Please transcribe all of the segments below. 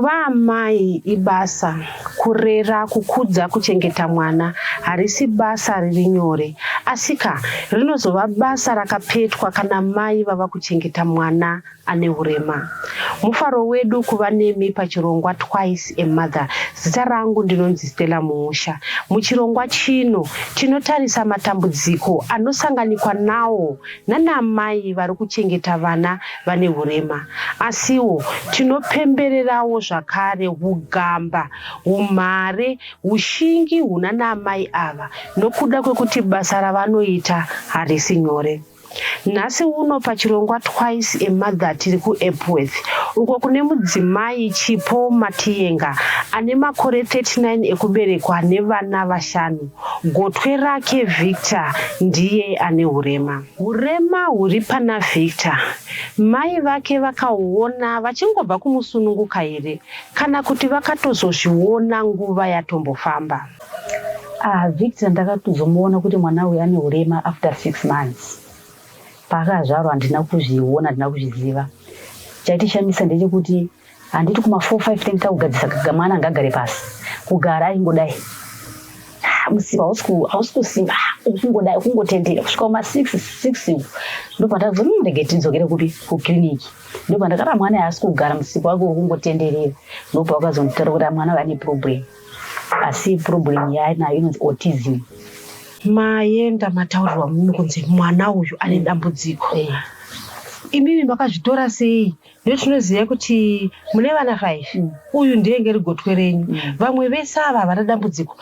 Kuva mai ibasa, kurera, kukudza, kuchengeta mwana harisi basa riri nyore, asika rinozova basa rakapetwa kana mai vava kuchengeta mwana ane urema. Mufaro wedu kuva nemi pachirongwa Twice a Mother. Zita rangu ndinonzi Stella Mumusha. Muchirongwa chino chinotarisa matambudziko anosanganikwa nawo nana mai vari kuchengeta vana vane urema. Asiwo tinopembererawo zvakare ugamba, umare, ushingi hunana mai ava nokuda kwekuti basa ravanoita harisi nyore. Nhasi uno pachirongwa Twice a Mother tiri Epworth, uko kune mudzimai Chipo Matienga ane makore 39 ekuberekwa nevana 5. Gotwe rake Victor ndiye ane urema. Urema huri pana Victor, mai vake vakaona vachingobva kumusununguka here kana kuti vakatozozviona nguva yatombofamba? Victor ndakatozomuona kuti mwana uyu ane urema after 6 months. Pakazvarwa handina kuzviona, handina kuzviziva. Chaitishamisa ndechekuti handiti kuma 4-5 tenda kugadzisa mwana ngagare pasi. Kugara aingodai. Musiba hausi kusimba, kungodai, kungotendera kusvika kuma 6 ndopandakazoti ndege tidzokere kukiriniki. Ndopandakati mwana haasi kugara, musiba wake kungotenderera. Ndopa wakazonditaura kuti mwana ane problem. Asi problem yaanayo inonzi autism. Maenda mataurirwa mimi kunzi mwana uyu ane dambudziko. Imimi makazvitora sei? Ndotinoziva kuti mune vana 5 uyu ndiye ngeri gotwe renyu. Vamwe vese ava vane dambudziko.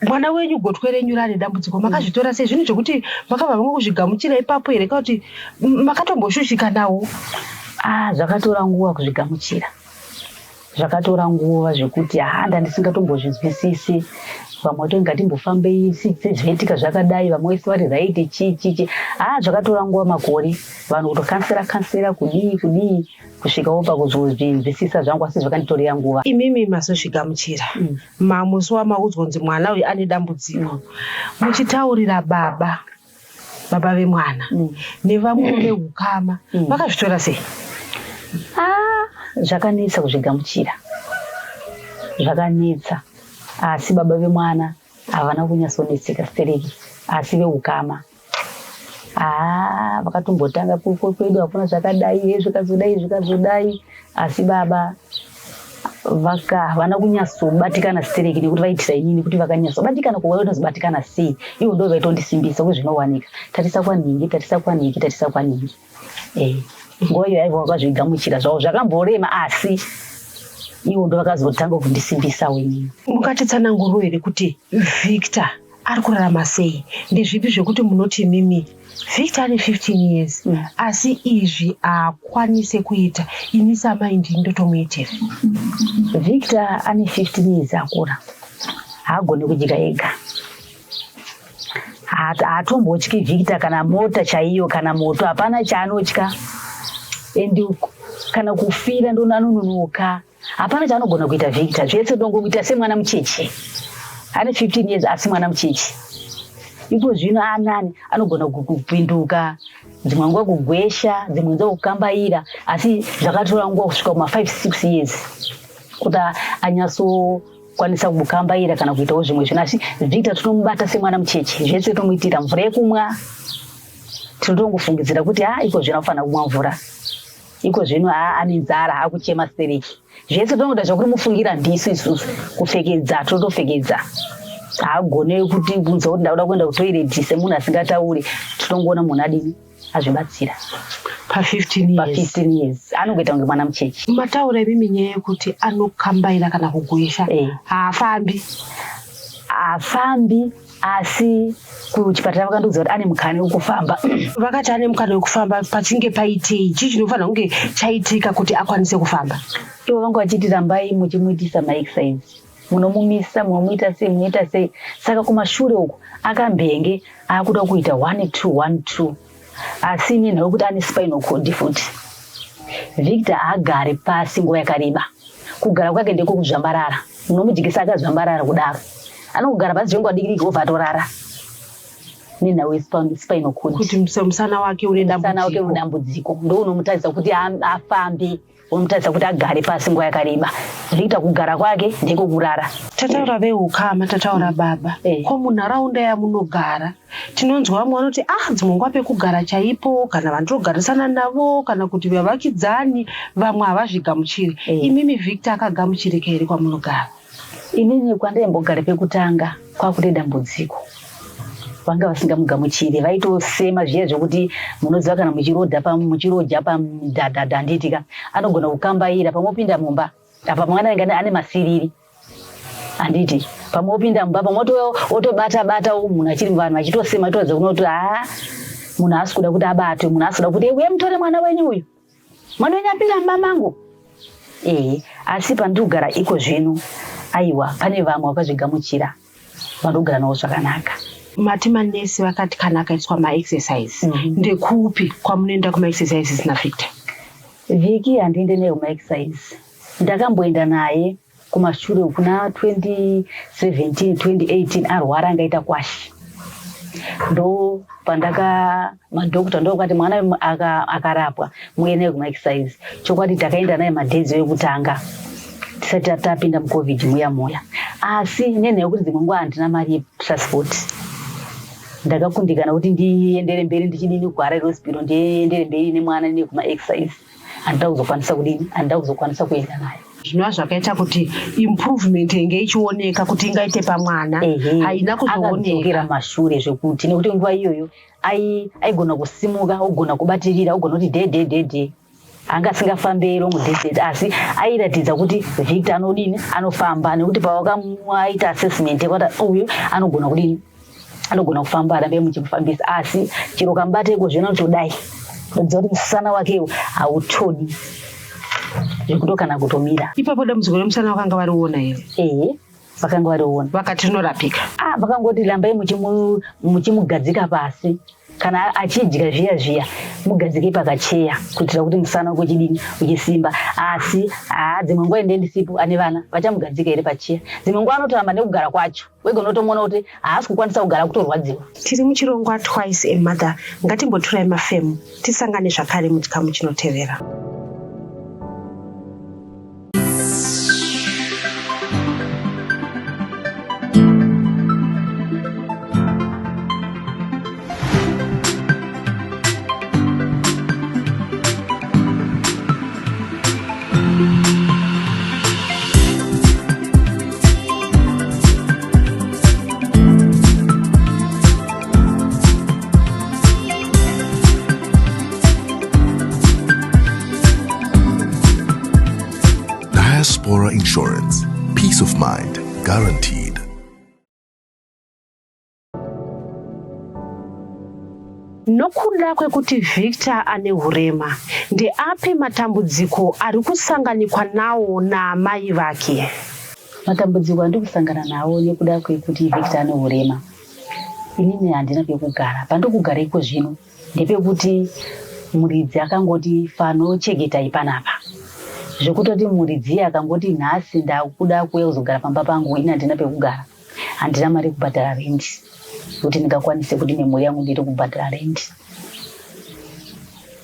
Mwana wenyu gotwe renyu rane dambudziko. Makazvitora sei? Zvinhu zvokuti makabva vamwe kuzvigamuchira ipapo here kuti makatomboshushyika nawo? Zvakatora nguva kuzvigamuchira. Zvakatora nguva zvekuti ndandisingatombozvinzwisisi. Vamwe vato ngatimbofambei zviitika zvakadai, vamwe vese vari right chichi. Zvakatora nguva makore. Vanhu kutokansera kudii kusvikawo pakuzvinzwisisa zvangu, asi zvakanditorera nguva. Imimi mazozvigamuchira. Musi wamaudzwa kunzi mwana uyu ane dambudziko. Muchitaurira baba vemwana nevamwe vehukama, vakazvitora sei? Zvakanetsa kuzvigamuchira. Zvakanetsa. Asi baba vemwana havana kunyatsonetseka stereki, asi vehukama vakatombotanga kwedu hakuna zvakadai, zvikazodai, asi baba havana kunyatsobatikana stereki nekuti vaitira inini kuti vakanyatsobatikana kuva vanozobatikana sei. Ivo ndo vaitondisimbisa kwezvinowanika. Tarisa kwaningi. Nguva iyo yaiva vakazvigamuchira zvavo zvakamborema, asi ivo ndo vakazotanga kundisimbisa wenini. Mukatitsanangurwa here kuti Victor ari kurarama sei? Ndezvipi zvekuti munoti mimi Victor ane 15 years asi izvi akwanise kuita, ini samai ndini ndotomuitira? Victor ane 15 years akura, haagoni kudya ega. Hatombotyi Victor kana mota chaiyo kana moto, hapana chaanotya. Endi kana kufira ndonanononoka. Hapana chaanogona kuita Victor, zvese ndongomuita semwana mucheche. Ane 15 years asi mwana mucheche. Ipo zvino anani anogona kupinduka, dzimwe nguva kugwesha, dzimwe nguva kukambaira, asi zvakatora nguva kusvika kuma 5-6 years kuti anyatsokwanisa kukambaira kana kuitawo zvimwe zvinhu. Asi Victor tinomubata semwana mucheche, zvese tomuitira mvura yekumwa. Tinotongofungidzira kuti iko zvino anofanira kumwa mvura. Iko zvino ane nzara, hakuchema stereki. Zvese tonoda zvakuti mufungira ndisu isusu kupfekedza, totopfekedza. Haagone kuti bunza kuti ndauda kuenda kutoireti semunhu asingatauri. Tinongoona munhu adini azvibatsira. Pa 15 years anongoita kunge mwana mucheche. Mataura imimi nyaya yekuti anokambaira kana kugwesha, haafambi, asi kuchipatara vakandoudza kuti ane mukana wekufamba. Vakati ane mukana wekufamba, pachinge paitei chii chinofanira kunge chaitika kuti akwanise kufamba? Ivo vanga vachiti rambai muchimuitisa maexercise, munomumisa, munomuita sei. Saka kumashure uko akambenge akuda kuita 1-2. Asi inini nekuti ane spinal cord futi. Victor agare pasi nguva yakareba. Kugara kwake ndiko kuzvambarara. Munomujikisa akazvambarara kudaro. Anogara pasi zvenguva diki obva atorara. Ninawe spinal cord. Kuti musana wake une dambudziko. Ndo unomutaridza kuti afambe. unomutarisa kuti agare pasi nguva yakareba. Victor kugara kwake ndiko kurara. Tataura veukama, tataura baba. Ko munharaunda yamunogara tinonzwa vamwe vanoti dzimwe nguva pekugara chaipo kana vandogarisana navo kana kuti vavakidzani vamwe havazvigamuchiri. Imimi Victor akagamuchirika here kwamunogara? Inini kwandaimbogara pekutanga kwakuite dambudziko. Vanga vasingamugamuchiri, vaitosema zviya zvokuti munoziva kana muchirodha pamudhadhadha anditika anogona kukambaira pamopinda mumba apa mwana ane masiriri anditi pamopinda mumba pamwe otobata munhu achiri vanhu vachitosema toradza kunoti munhu asi kuda kuti abatwe, munhu asi kuda kuti uye mutore mwana wenyu uyu, mwana wenyu apinda mumba mangu. Asi pandogara iko zvino aiwa pane vamwe vakazvigamuchira vanogara navo zvakanaka. Mati manesi vakati kana akaitwa maexercise ndekupi kwamunoenda kumaexercises naVictor? Viki handiende naye kumaexercise. Ndakamboenda naye kumashure kuna 2017 2018 arwara angaita kwashi. Ndo pandaka madhokota ndokati mwana akarapwa muende naye kumaexercise. Chokwadi takaenda naye madhedzo ekutanga tisati tapinda mucovid muya. Asi nene yekuti dzimwe nguva handina mari yetransport. Ndakakundikana kuti ndiendere mberi ndichidini kugara hospital ndiendere mberi nemwana nekuma-exercise. Handida kuzokwanisa kudini, handida kuzokwanisa kuenda naye. Zvinova zvakaita kuti improvement inge ichioneka kuti ingaite pamwana haina kuzooneka mashure zvekuti nekuti nguva iyoyo aigona kusimuka, ogona kubatirira, ogona kuti dhedhedhedhe anga asingafambe longo distance, asi airatidza kuti Victor anodini anofamba nekuti pawakamuita assessment kwata uyu anogona kudini anogona kufamba arambe muchimufambisa, asi chiro kambateko zvino todai ndodziva kuti musana wakewo hautodi zvekutokana kutomira. Ipapo dambudziko remusana wakanga variona here? Vakanga variona. Vakati rinorapika? Vakangoti rambai muchimugadzika pasi, kana achidya zviya mugadzike pakacheya kuitira kuti musana wako chidini uchisimba. Asi dzimwe nguva ende ndisipo ane vana vachamugadzika here pacheya. Dzimwe nguva anotoramba nekugara kwacho, wegona utomuona kuti haasi kukwanisa kugara kutorwadziwa. Tiri muchirongwa Twice a Mother, ngatimboturai mafemu tisangane zvakare muchikamu chinotevera. Diaspora Insurance. Peace of mind guaranteed. Nokuda kwekuti Victor ane hurema, ndeapi matambudziko ari kusanganikwa nawo naamai vake? Matambudziko andiri kusangana nawo nekuda kwekuti Victor ane hurema, inini handina pekugara. Pandokugara iko zvino ndepekuti muridzi akangoti fano chegetai panapa, zvekutoti muridzi akangoti nhasi ndakuda kuuya kuzogara pamba pangu, ini handina pekugara, handina mari kubhadhara rendi kuti ndingakwanise kuti nemhuri yangu ndiri kubhadhara rendi.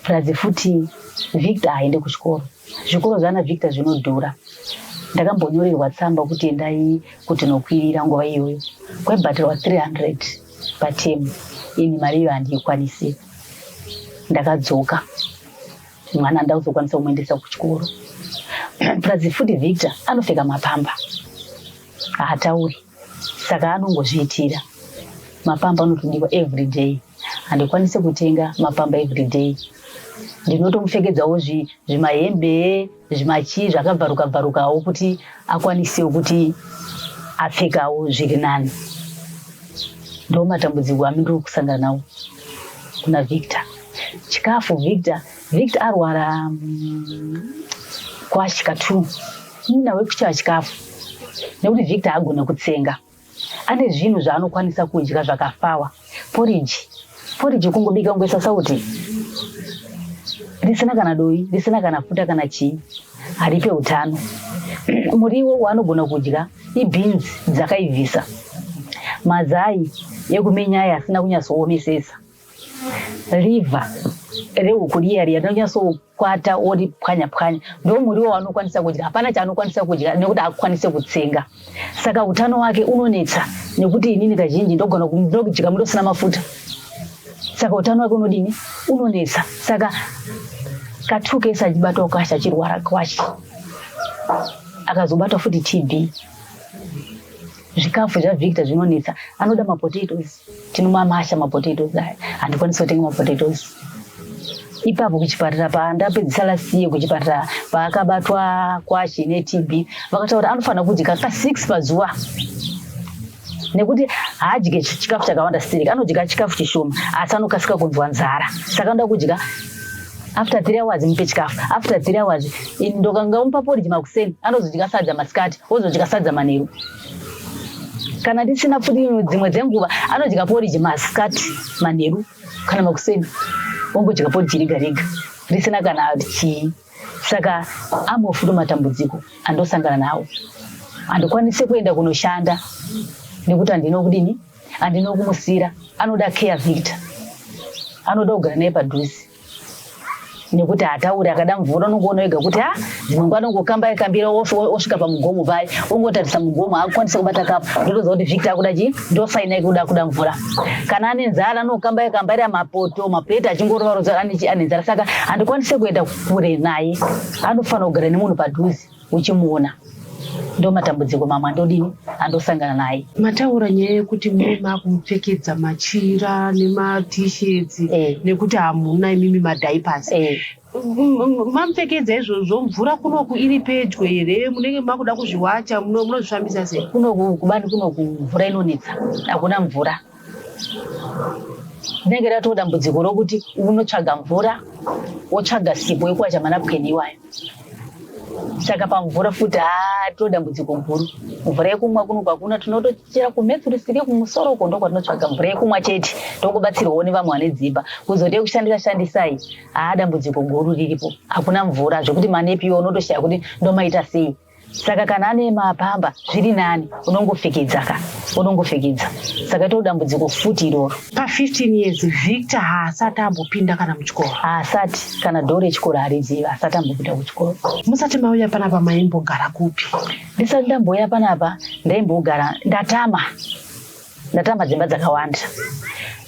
Plus futi Victor haende kuchikoro, zvikoro zvana Victor zvinodhura. Ndakambonyorerwa tsamba kuti endai kuti nokwirira nguva iyoyo kwaibhadharwa 300 patemu, ini mari iyo handiikwanisi. Ndakadzoka, mwana handida kuzokwanisa kumuendesa kuchikoro. Plus futi Victor anopfeka mapamba, haatauri, saka anongozviitira. Mapamba anotodiwa everyday, handikwanise kutenga mapamba everyday. Ndinotomupfekedzawo zvimahembe zvimachii zvakabvaruka-bvarukawo kuti akwanisewo kuti apfekawo zviri nani. Ndo matambudziko amindiri kusangana nawo kuna Victor. Chikafu Victor arwara kwashika 2 nawe kuchaya chikafu nekuti Victor agona kutsenga. Ane zvinhu zvaanokwanisa kudya zvakafawa. Porridge kungobika ungoisa sauti risina kana doi, risina kana futa kana chii, haripe utano. Muriwo waanogona kudya ibeans dzakaivhisa, mazai ekumenyaya asina kunyatsoomesesa, liver rewo kulia ria nonyaso kwata ori pwanya ndo muriwo wanokwanisa kudya hapana chaanokwanisa kudya nekuti akwanise kutsenga saka utano wake unonetsa nekuti inini kazhinji ndogona kudya mudosina mafuta saka utano wake unodini unonetsa saka katuke sajibata ukasha chirwara kwashi akazobata futi TB zvikafu zvavhictor zvinonetsa anoda mapotatoes tinomamasha mapotatoes aya handikwanisa kutenga mapotatoes ipapo kuchipatara pandapedzisala siye kuchipatara paakabatwa kwashi neTB vakataura anofana kudya ka6 pazuva nekuti haadye chikafu chakawanda stiriki anodya chikafu chishoma asi anokasika kunzwa nzara saka anoda kudya after 3 hours mupe chikafu after 3 hours ndokanga umupa porridge makuseni anozodya sadza masikati ozodya sadza manheru kana ndisina futi dzimwe dzenguva anodya porridge masikati manheru kana makuseni ongodya porridge riga risina kana chii saka amofudo matambudziko andosangana nawo andikwanise kuenda kunoshanda nekuti andino kudini andino kumusira anoda care Victor anoda kugara naye padhuze nekuti atauri akada mvura unongoona wega kuti dzimwe nguva anongokamba ikambira osvika pamugomo pai ongotarisa mugomo akwanisa kubata kapu ndotoziva kuti Victor akuda chii ndosaina kuda mvura kana ane nzara anokamba ikambarira mapoto mapleti achingorovarodza ane nzara saka andikwanise kuenda kure naye anofanira kugara nemunhu padhuze uchimuona ndo matambudziko mamwe andodini andosangana naye. Mataura nyaya yekuti muma kumupfekedza machira nematishirts nekuti hamuna imimi madiapers mamupfekedza izvozvo mvura kunoku iri pedyo here munenge makuda kuzviwacha munozvifambisa sei? Kubani kunoku mvura inonetsa hakuna mvura rinenge ratoo dambudziko rokuti unotsvaga mvura wotsvaga sipo yekuwacha manapukeni iwayo saka pamvura futi todambudziko guru mvura yekumwa kuno kwakuna tinotochera kumethurisiri kumusoro uko ndokwatinotsvaga mvura yekumwa chete tokubatsirwawo nevamwe vane dzimba kuzode kushandisai dambudziko guru riripo hakuna mvura zvekuti manepiwo unotoshaya kuti ndomaita sei saka kana ane mapamba zviri nani unongopfekedza saka todambudziko futi iroro. Pa15 years Victor haasati ambopinda kana muchikoro? Haasati, kana dhoo rechikoro haridziva, haasati ambopinda kuchikoro. Musati mauya panapa maimbogara kupi? Ndisati ndambouya panapa ndaimbogara ndatama dzimba dzakawanda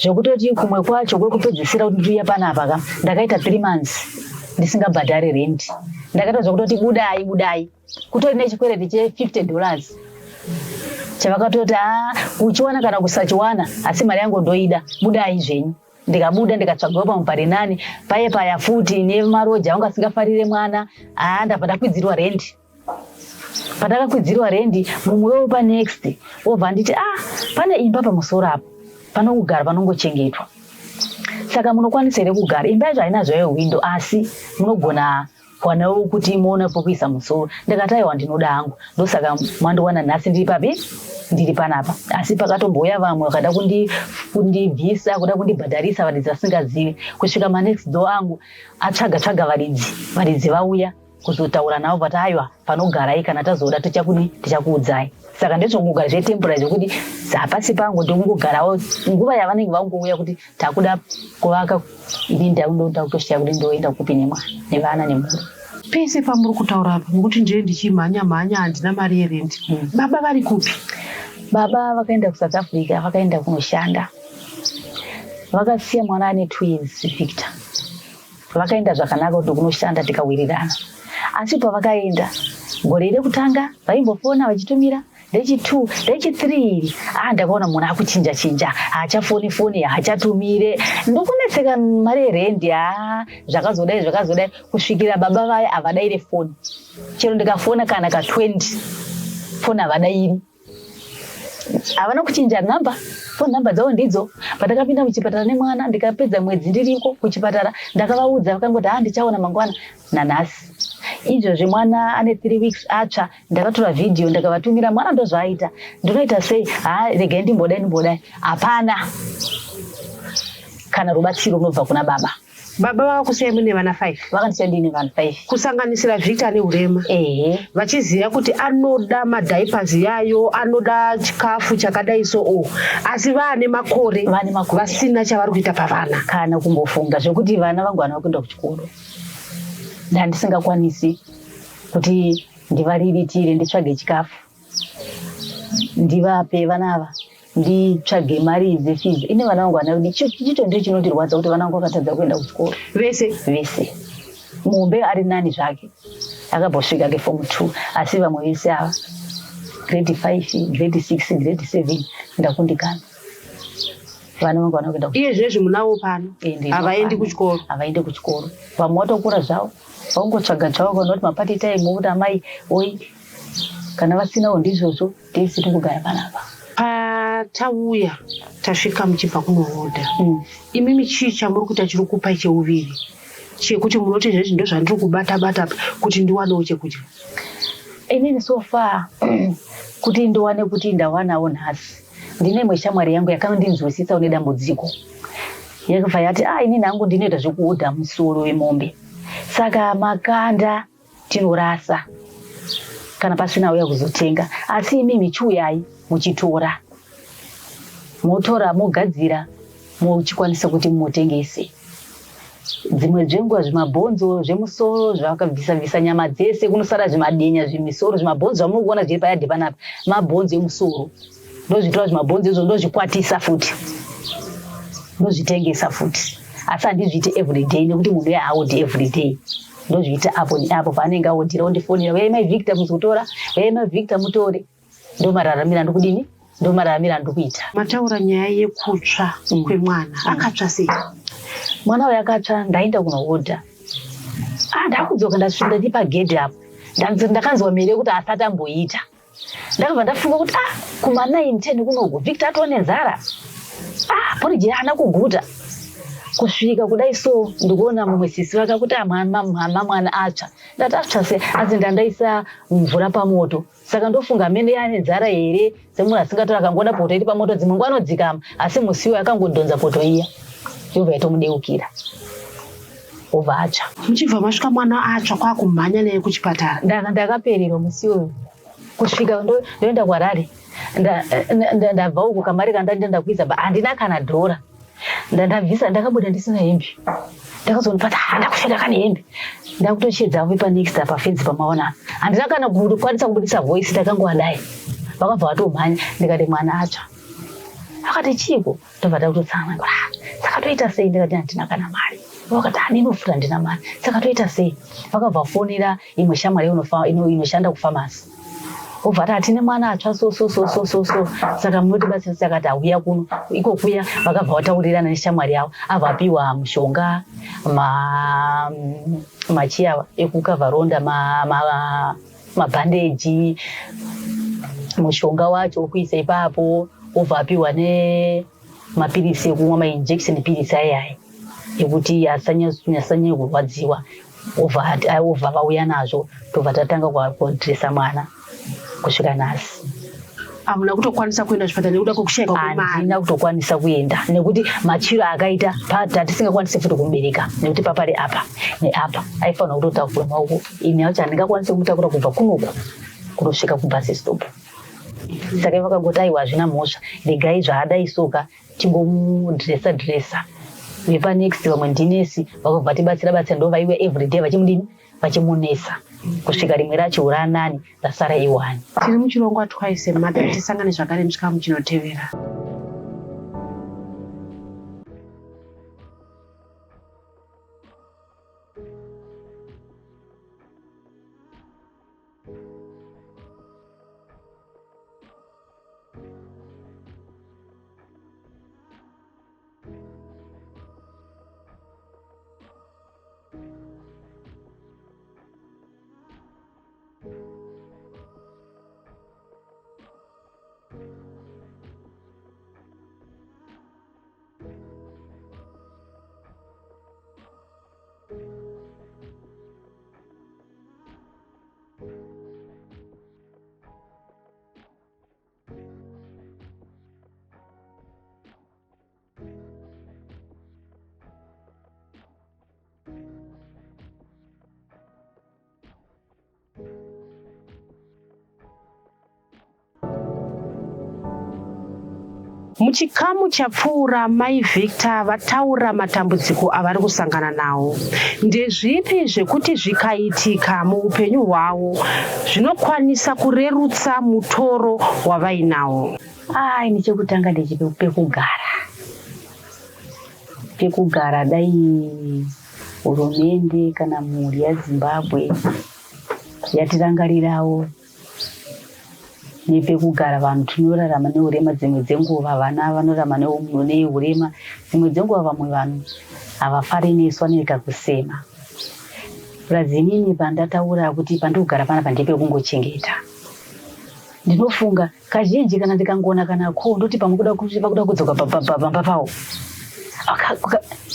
zvekutoti kumwe kwacho kwekupedzisira kuti ndiuya panapa ndakaita 3 months ndisingabhadhari rent. Ndakatodza kutoti budai kutori nechikwereti $50 chavakatoti uchiwana kana kusachiwana asi mari yangu ndoida budai zvenyu. Ndikabuda ndikatsvagawo pamupari nani paya futi nemaroja anga asingafarire mwana ndabva ndakwidzirwa rent. Pandakakwidzirwa rent mumwewo panext obva nditi pane imba pamusoro apo panokugara panongochengetwa saka munokwanisa here kugara. Imba yacho haina zvayo window asi munogona kuwanawo kuti muone pokuisa musoro. Ndikati aiwa ndinoda hangu ndosaka mwandiwana nhasi ndiri papi ndiri panapa asi pakatombouya vamwe vakada kundibvisa kuda kundibhadharisa varidzi vasingazivi kusvika manext door angu atsvaga varidzi vauya kuzotaura navo vati aiwa panogarai kana tazoda tichakuudzai. Saka ndezvongogara zvetemporary zvekuti zapasi pangu ndongogarawo nguva yavanenge vangouya kuti takuda kuvaka ini ndoda kutoshiya kuti ndoenda kupi nemwana nevana nemhuri. Pese pamuri kutaura nokuti ndiye ndichimhanya handina mari yerent. Baba vari kupi? Baba vakaenda kuSouth Africa, vakaenda kunoshanda. Vakasiya mwana ane 2 years Victor. Vakaenda zvakanaka kuti kunoshanda tikawirirana. Asi pavakaenda gore rekutanga vaimbofona vachitumira rechi2 rechi3 ndakaona munhu akuchinja hachafoni hachatumire ndokunetseka mari yerent zvakazodai kusvikira baba vaya havadaire foni. Chero ndikafona kana ka20 foni havadairi, havana kuchinja namba. Foni namba dzavo ndidzo. Pandakapinda muchipatara nemwana ndikapedza mwedzi ndiriko kuchipatara ndakavaudza vakangoti ndichaona mangwana nanhasi. Izvozvi mwana ane 3 weeks atsva ndakatora vhidhiyo ndakavatumira mwana ndozvaaita ndinoita sei regai ndimbodai hapana kana rubatsiro runobva kuna baba. Baba vakakusiya mune vana 5? Vakandisiya ndine vanhu 5. Kusanganisira Victor neurema. Vachiziva kuti anoda madhaipazi yayo, anoda chikafu chakadai so asi vaane makore vasina chavari kuita pavana. Kana kumbofunga zvekuti vana vangu vana vakuenda kuchikoro. Ndandisingakwanisi kuti ndivariritire nditsvage chikafu. Ndivape vanava. Nditsvage mari dzefizi. Ine vana vangu vana chito ndicho chinotirwadza kuti vana vangu vakatadza kuenda kuchikoro. Vese. Mumbe ari nani zvake. Akambosvika keform 2 asi vamwe vese ava grade 5, grade 6, grade 7 ndakundikana. Vana vangu vana kuenda kuchikoro. Iye zvezvi munawo pano. Havaendi kuchikoro. Havaendi kuchikoro. Pamotokura zvavo. Vangotsvaga zvavo vanoti mapati time kuti amai oi kana vasinawo ndizvozvo tese tikugara panapa. Patauya tasvika muchibva kunohodha. Imimi chii chamuri kuita chiri kupai cheuviri chekuti munoti zvezvi ndo zvandiri kubata kuti ndiwanewo chekudya? Inini so far kuti ndiwane kuti ndawanawo nhasi. Ndine mweshamwari yangu yakandinzwisisa une dambudziko. Yakabva yati inini hangu ndinoita zvekuudha musoro wemombe. Saka makanda tinorasa kana pasina uya kuzotenga. Asi imimi chiuyai muchitora. Motora mogadzira muchikwanisa kuti mutengese. Dzimwe dzenguva zvimabhonzo zvemusoro zvakabvisa nyama dzese kunosara zvimadenya zvimisoro zvimabhonzo zvamuri kuona zviri payadhi panapa mabhonzo emusoro. Ndozvitora zvimabhonzo izvo ndozvikwatisa futi. Ndozvitengesa futi. Asi handizviite everyday nekuti munhu uya haodhi everyday. Ndozviita apo neapo paanenge aodhira ondifonera uyai mai Victor muzotora, uyai mai Victor mutore. Ndomararamira ndokudini? Ndomararamira ndokuita. Mataura nyaya yekutsva kwemwana. Akatsva sei? Mwana uyu akatsva ndaenda kunohodha. Ndakudzoka ndasvika ndipagedhi apo. Ndakanzwa mhere kuti asati amboita. Ndakabva ndafunga kuti kuma 9-10 kunoku Victor atone nzara. Poriji haana kuguta. Kusvika kudai so ndikuona mumwe sisi vakakuti mwana atsva. Ndati atsva sei? Asi ndandaisa mvura pamoto. Saka ndofunga mene yane nzara here semunhu asingatora akangoona poto iri pamoto dzimwe nguva anodzikama asi musiwo yakangodhonza poto iya. Yobva yatomudeukira. Obva atsva. Muchibva masvika mwana atsva kwakumhanya naye kuchipatara? Ndakapererwa musiwo. Kusvika ndoenda kwaRare. Ndabva uko kamari kandaenda kuisa handina kana dhora. Ndabvisa ndakabuda ndisina hembe. Ndakazonipata ndakushanda kana hembe. Ndakutochedza pa next apa fence pamaona. Handina kana kukwanisa kubudisa voice ndakangowadai. Vakabva vatomhanya ndikati mwana atsva. Akati chiko ndobva ndakutotsama ngora. Saka toita sei ndikati handina kana mari. Vakati ndinofura ndina mari. Saka toita sei? Vakabva fonera imwe shamwari inoshanda kufamasi. Obva atine mwana atsva so. Saka munoti basi sakati auya kuno. Iko kuya vakabva vataurirana neshamwari yavo. Avapiwa mushonga machiya ekukavha ronda mabhandeji mushonga wacho wekuisa ipapo. Obva apiwa nemapirisi ekumwa mainjection pilisi ayayi ekuti asanyanya kurwadziwa. Obva vauya nazvo tobva tatanga kudhiresa mwana kusvika nhasi. Hamuna kutokwanisa kuenda kuchipatara nekuda kwekushayika kwemari? Handina kutokwanisa kuenda nekuti machiro akaita hatisingakwanisi futi kumubereka nekuti papari apa neapa aifanira kutotakura maoko. Ini yacho handingakwanisi kumutakura kubva kunoku kutosvika kubhasi stop. Saka vakangoti aiwa hazvina mhosva regai zvaadai soka tingomudhiresa. Vepanext vamwe ndinesi vakabva tibatsira ndovaiwe everyday vachimudini vachimunesa kusvika rimwe racho uranani rasara iwani. Tiri muchirongwa twice madam, tisangane zvakare muchikamu chinotevera. Muchikamu chapfuura mai Victor vataura matambudziko avari kusangana nawo. Ndezvipi zvekuti zvikaitika muupenyu hwavo zvinokwanisa kurerutsa mutoro wavainawo? Nechekutanga ndechepekugara. Pekugara dai hurumende kana mhuri yaZimbabwe yatirangarirawo nepekugara vanhu tinorarama neurema dzimwe dzenguva vana vanorarama neurema dzimwe dzenguva vamwe vanhu havafari neswa nekakusema. Razimini pandataura kuti pandogara panapa ndepekungochengeta. Ndinofunga kazhinji kana ndikangoona kana ndoti pamukuda kudzoka pamba pawo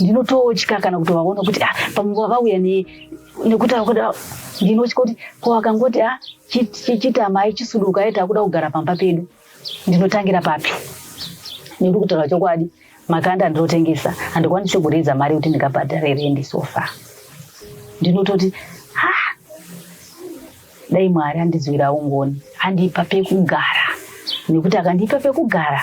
ndinototya kana kuti vaona kuti pamunguva vauya nekuti ndinotya kuti vakangoti chichitamai chisuduka aita kuda kugara pamba pedu ndinotangira papi. Nekuti kutaura chokwadi makanda ndinotengesa handikwanisi kuridza mari kuti ndikabhadhare rendi sofa. Ndinototi dai Mwari andizwirawo ngoni andipa pekugara, nekuti akandipa pekugara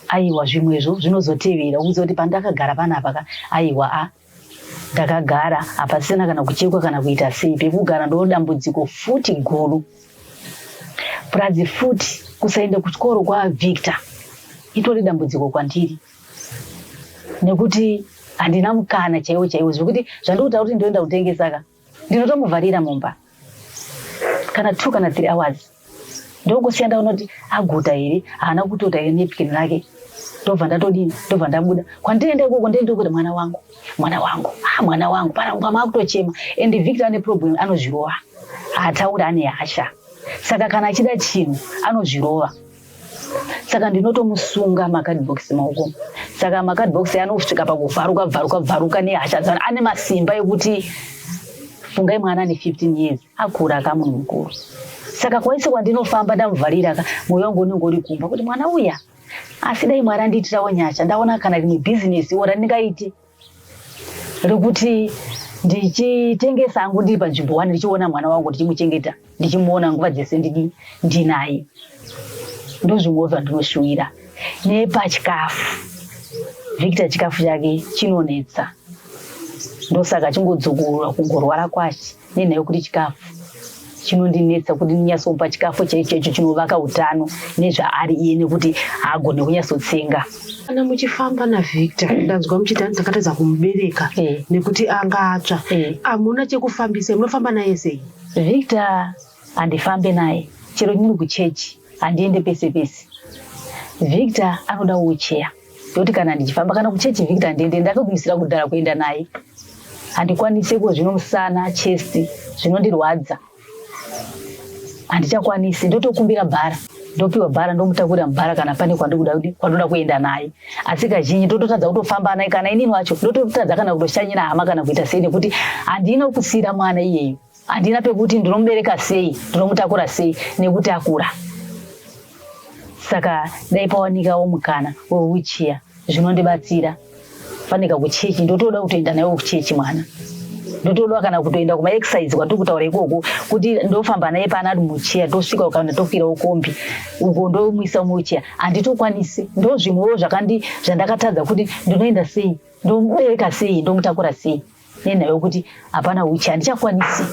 aiwa zvimwezvo zvinozotevera kuzoti pandakagara panapa aiwa ndakagara hapasina kana kuchekwa kana kuita sei. Pekugara ndodambudziko futi guru. Pradzi futi kusaenda kuchikoro kwaVictor itori dambudziko kwandiri, nekuti handina mukana chaiwo zvekuti zvandikuta kuti ndoenda kutengesa ndinotomuvharira mumba kana 2 kana 3 hours ndokusiya ndaona kuti aguta here haana kutota here nepikini rake ndobva ndatodini ndobva ndabuda kwandienda ikoko ndiende kuti mwana wangu pamakutochema. And Victor ane problem anozvirova haataura ane hasha, saka kana achida chinhu anozvirova. Saka ndinotomusunga makadhibhokisi maoko. Saka makadhibhokisi anosvika pakuvharuka nehasha dzana. Ane masimba ekuti fungai mwana ane 15 years akura akamunhu mukuru. Saka kwaise kwandinofamba ndamuvharira mwoyo wangu unenge uri kumba kuti mwana uya asi dai Mwari andiitirawo nyasha ndaona kana rimwe bhizinesi randingaite rekuti ndichitengesa hangu ndiri panzvimbo 1 ndichiona mwana wangu ndichimuchengeta ndichimuona nguva dzese ndinaye. Ndozvimwe zvandinoshuwira. Nepachikafu Victor chikafu chake chinonetsa, ndosaka chingodzogorwa kungorwara kwacho nenhau kuti chikafu chinondinetsa kuti ndinyatsomupa chikafu chaicho chinovaka utano nezvaari iye nekuti agone kunyatsotsenga. Kana muchifamba naVictor ndanzwa muchiti dzakatadza kumubereka nekuti angatsva, hamuna chekufambisa, munofamba naye sei? Victor handifambe naye chero ndiri kuchechi, handiende pese pese. Victor anoda ucheya, ndokuti kana ndichifamba kana kuchechi Victor ndiende ndakagumisira kudhara kuenda naye. Handikwanisi zvinomusana chest zvinondirwadza, handichakwanisi. Ndotokumbira bhara, ndopiwa bhara ndomutakura mubhara kana pane kwandoda kuenda naye. Asi kazhinji ndototadza kutofamba naye kana inini wacho ndototadza kana kutoshanyira hama kana kuita sei, nekuti handina kusira mwana iyeyo, handina pekuti ndinomubereka sei, ndinomutakura sei nekuti akura. Saka dai pawanikawo mukana wewuchiya zvinondibatsira. Fanika kuchechi ndotoda kutoenda naye kuchechi mwana, ndotoda kana kutoenda kuma exercise kwatiri kutaura ikoko kuti ndofamba naye pana ari mucheya tosvika kana tofirawo kombi uko ndomuisa mucheya. Handitokwanisi, ndozvimwewo zvandakatadza kuti ndinoenda sei, ndomubereka sei, ndomutakura sei nenhau yokuti hapana ucheya, handichakwanisi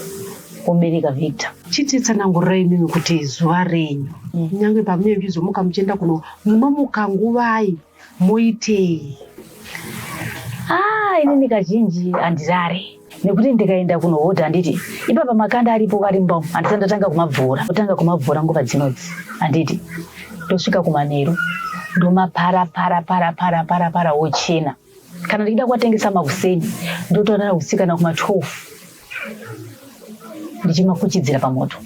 kumubereka Victor. Chititsanangurai imimi kuti zuva renyu nyange pamunenge muchizomuka muchienda kuno munomuka nguvai moitei? Inini kazhinji handirare, nekuti ndikaenda kunohodha handiti ipapa makanda aripo arimbo handisati ndatanga kumabvura. Kutanga kumabvura nguva dzinodzi handiti ndosvika kumanheru ndomapara wochena. Kana ndichida kuatengesa makuseni ndotorara kusikana kuma12 ndichimakuchidzira pamoto.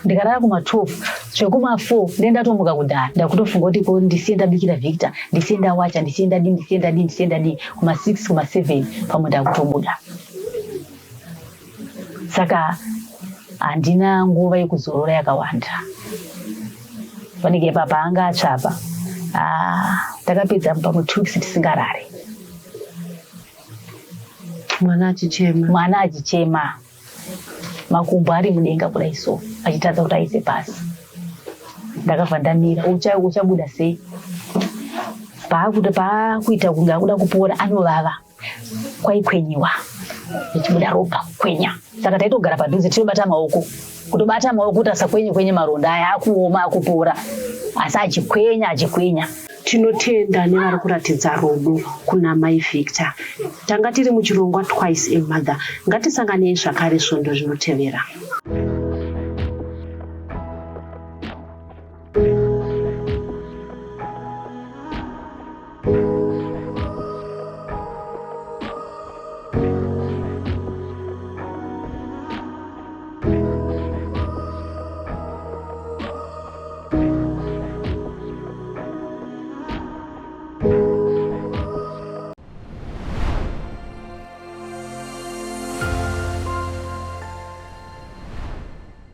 Ndikarara kuma12 zvekuma4 ndendatomuka kudhara ndakutofunga kuti ko ndisiye ndabikira Victor, ndisiye ndawacha, ndisiye ndadini kuma6 kuma7 pamwe ndakutobuda. Saka handina nguva yekuzorora yakawanda. Panike papa anga atsvapa takapedza pamwe 2 weeks tisingarare. Mwana achichema makumbo ari mudenga kudai so achitadza kuti aise pasi. Ndakabva ndamira uchabuda sei, paakuita kunge akuda kupora anovava kwaikwenyiwa ichibuda ropa kwenya. Saka taitogara padhuze tinobata maoko kuti asakwenye maronda aya akuoma akupora, asi achikwenya. Tinotenda nevari kuratidza rudo kuna mai Victor. Tanga tiri muchirongwa Twice a Mother. Ngatisanganei zvakare svondo zvinotevera.